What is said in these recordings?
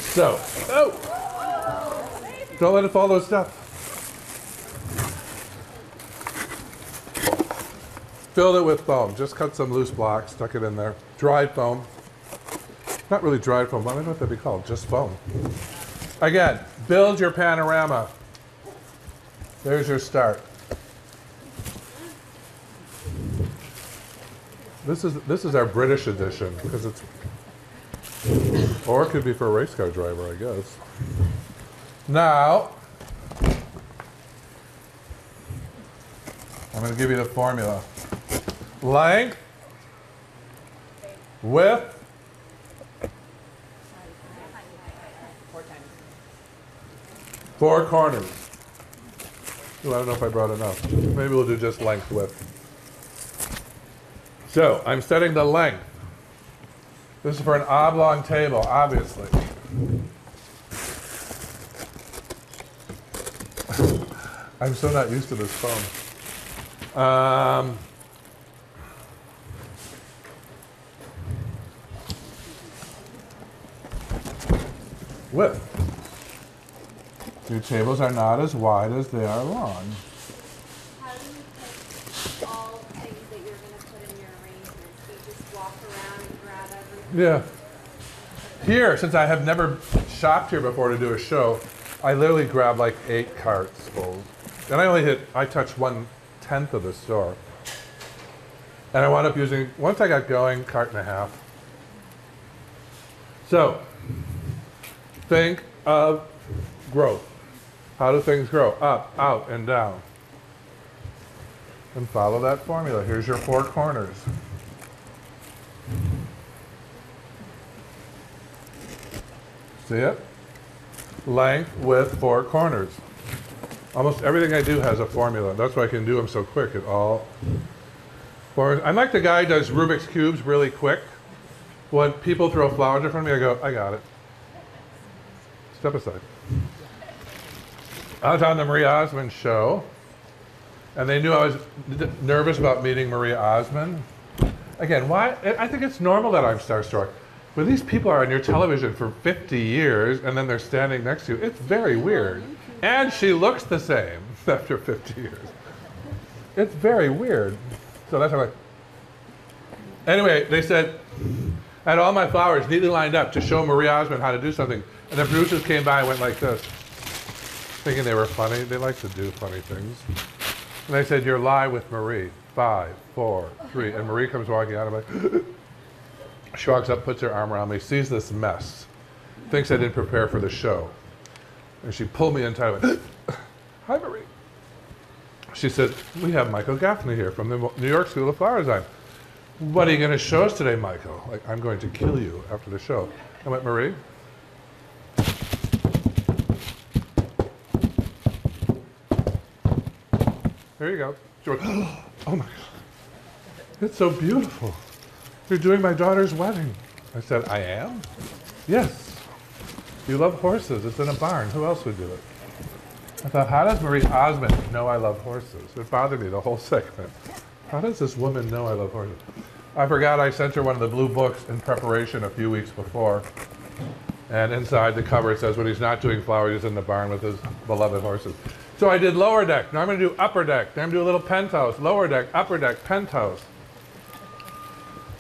So, oh! Don't let it fall those steps. Filled it with foam. Just cut some loose blocks, stuck it in there. Dried foam. Not really dried foam. I don't know what that'd be called. Just foam. Again, build your panorama. There's your start. This is our British edition because it's, or it could be for a race car driver, I guess. Now, I'm going to give you the formula. Length, width, four corners. Ooh, I don't know if I brought enough. Maybe we'll do just length, width. So, I'm setting the length. This is for an oblong table, obviously. I'm so not used to this foam. Width. Your tables are not as wide as they are long. How do you pick all things that you're going to put in your arrangements? Do you just walk around and grab everything? Yeah. Here, since I have never shopped here before to do a show, I literally grabbed like 8 carts full. And I touched 1/10 of the store. And I wound up using, once I got going, cart and a half. So, think of growth. How do things grow? Up, out, and down. And follow that formula. Here's your 4 corners. See it? Length, width, 4 corners. Almost everything I do has a formula. That's why I can do them so quick. It all forms. I'm like the guy who does Rubik's Cubes really quick. When people throw flowers in front of me, I go, I got it. Step aside. I was on the Marie Osmond show, and they knew I was nervous about meeting Marie Osmond. Again, why? I think it's normal that I'm starstruck. But these people are on your television for 50 years, and then they're standing next to you. It's very weird. And she looks the same after 50 years. It's very weird. So that's how I... Anyway, they said, I had all my flowers neatly lined up to show Marie Osmond how to do something. And the producers came by and went like this, thinking they were funny. They like to do funny things. And I said, you're live with Marie. 5, 4, 3. And Marie comes walking out. I'm like, she walks up, puts her arm around me, sees this mess, thinks I didn't prepare for the show. And she pulled me in tight and went, hi, Marie. She said, we have Michael Gaffney here from the New York School of Flower Design. What are you going to show us today, Michael? Like, I'm going to kill you after the show. I went, Marie. There you go. She went, oh my God. It's so beautiful. You're doing my daughter's wedding. I said, I am? Yes. You love horses. It's in a barn. Who else would do it? I thought, how does Marie Osmond know I love horses? It bothered me the whole segment. How does this woman know I love horses? I forgot I sent her one of the blue books in preparation a few weeks before. And inside the cover it says, when he's not doing flowers, he's in the barn with his beloved horses. So I did lower deck. Now I'm going to do upper deck. Then I'm going to do a little penthouse. Lower deck, upper deck, penthouse.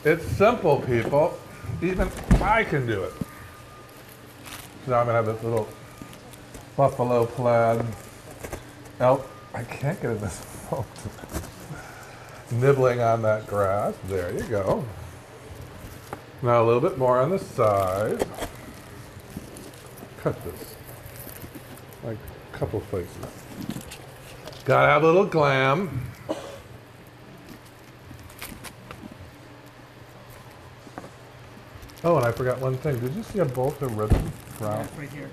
It's simple, people. Even I can do it. So now I'm going to have this little buffalo plaid elk. I can't get in this phone. Nibbling on that grass. There you go. Now a little bit more on the side. Cut this. Like a couple places. Gotta have a little glam. Oh, and I forgot one thing. Did you see a bolt of ribbon? Brown? Yeah, right here.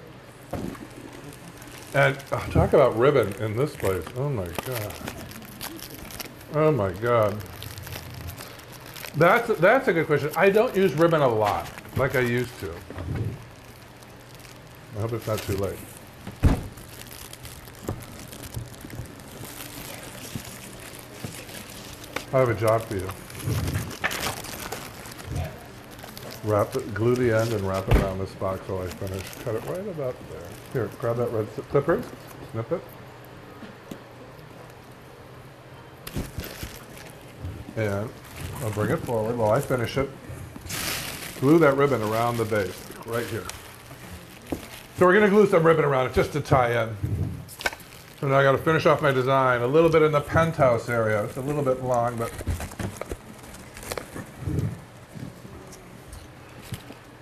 And talk about ribbon in this place. Oh my God. Oh my God. That's a good question. I don't use ribbon a lot, like I used to. I hope it's not too late. I have a job for you. glue the end and wrap it around this box while I finish. Cut it right about there. Here, grab that red clippers, snip it. And I'll bring it forward while I finish it. Glue that ribbon around the base, right here. So we're gonna glue some ribbon around it just to tie in. So now I gotta finish off my design. A little bit in the penthouse area. It's a little bit long, but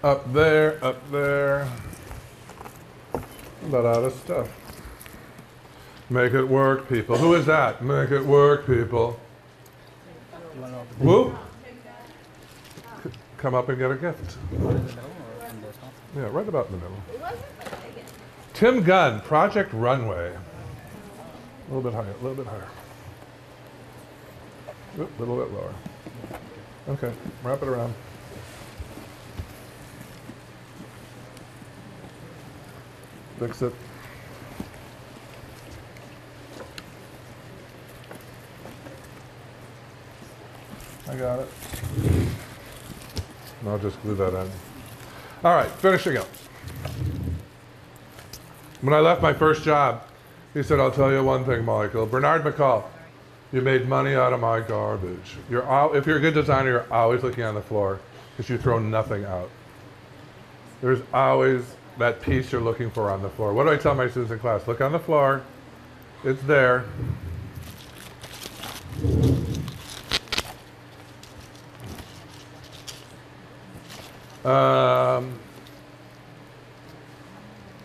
up there, about out of stuff. Make it work, people. Who is that? Make it work, people. Whoop. Come up and get a gift. Yeah, right about in the middle. Tim Gunn, Project Runway. A little bit higher, a little bit higher. Oop, a little bit lower. Okay, wrap it around. Fix it. I got it. And I'll just glue that in. All right, finishing up. When I left my first job, he said, I'll tell you one thing, Michael. Bernard McCall, you made money out of my garbage. If you're a good designer, you're always looking on the floor because you throw nothing out. There's always that piece you're looking for on the floor. What do I tell my students in class? Look on the floor. It's there.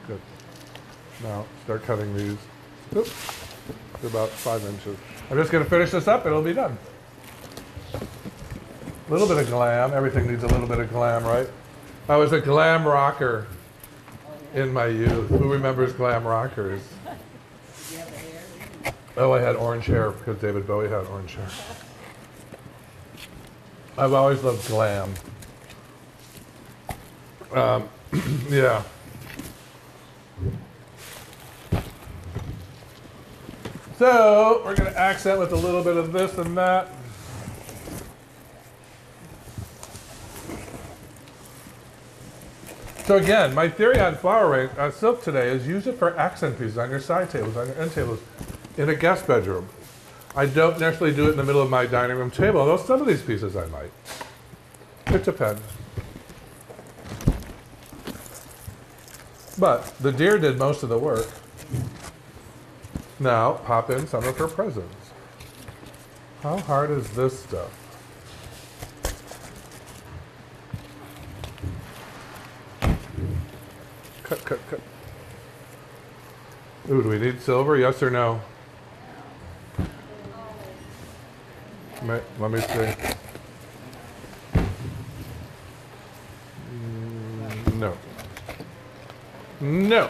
Good. Now start cutting these. Oops. They're about 5 inches. I'm just going to finish this up. It'll be done. A little bit of glam. Everything needs a little bit of glam, right? I was a glam rocker in my youth. Who remembers glam rockers? Oh, I had orange hair because David Bowie had orange hair. I've always loved glam. Yeah. So we're going to accent with a little bit of this and that. So again, my theory on flower silk today is use it for accent pieces on your side tables, on your end tables, in a guest bedroom. I don't necessarily do it in the middle of my dining room table, although some of these pieces I might. It depends. But the deer did most of the work. Now, pop in some of her presents. How hard is this stuff? Cut, cut, cut. Ooh, do we need silver? Yes or no? Let me see. No. No.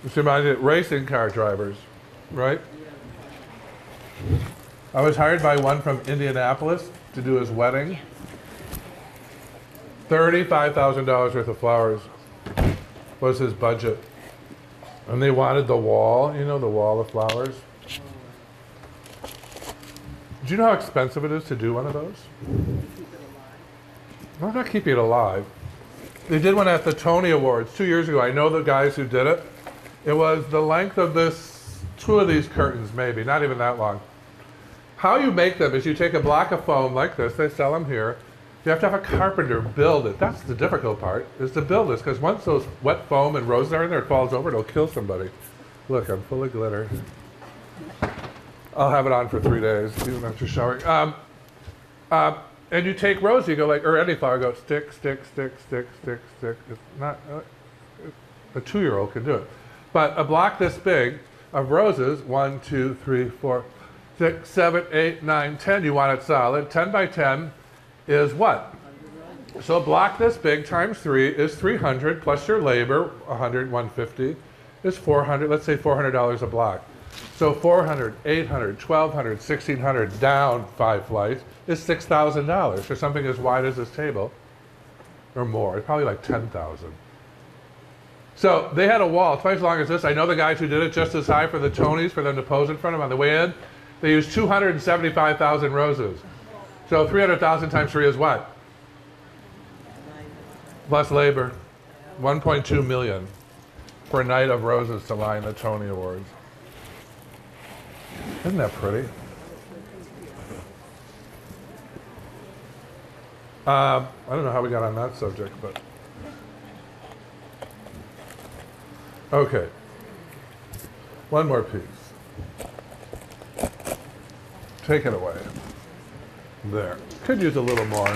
This reminds me of racing car drivers, right? I was hired by one from Indianapolis to do his wedding. $35,000 worth of flowers was his budget. And they wanted the wall, you know, the wall of flowers. Do you know how expensive it is to do one of those? No, not keeping it alive. They did one at the Tony Awards 2 years ago. I know the guys who did it. It was the length of this, 2 of these curtains maybe, not even that long. How you make them is you take a block of foam like this, they sell them here. You have to have a carpenter build it. That's the difficult part, is to build this, because once those wet foam and roses are in there, it falls over, it'll kill somebody. Look, I'm full of glitter. I'll have it on for 3 days, even after showering. And you take rose, you go like, or any flower, go stick, stick, stick, stick, stick, stick. It's not, a 2-year-old can do it. But a block this big of roses, 1, 2, 3, 4, 6, 7, 8, 9, 10, you want it solid. 10 by 10 is what? So a block this big times 3 is 300 plus your labor, 100, 150, is 400, let's say $400 a block. So 400, 800, 1,200, 1,600 down 5 flights is $6,000 for something as wide as this table, or more. It's probably like 10,000. So they had a wall twice as long as this. I know the guys who did it just as high for the Tonys, for them to pose in front of them on the way in. They used 275,000 roses. So 300,000 times 3 is what? Plus labor. 1.2 million for a night of roses to line the Tony Awards. Isn't that pretty? I don't know how we got on that subject, but okay. One more piece. Take it away. There. Could use a little more.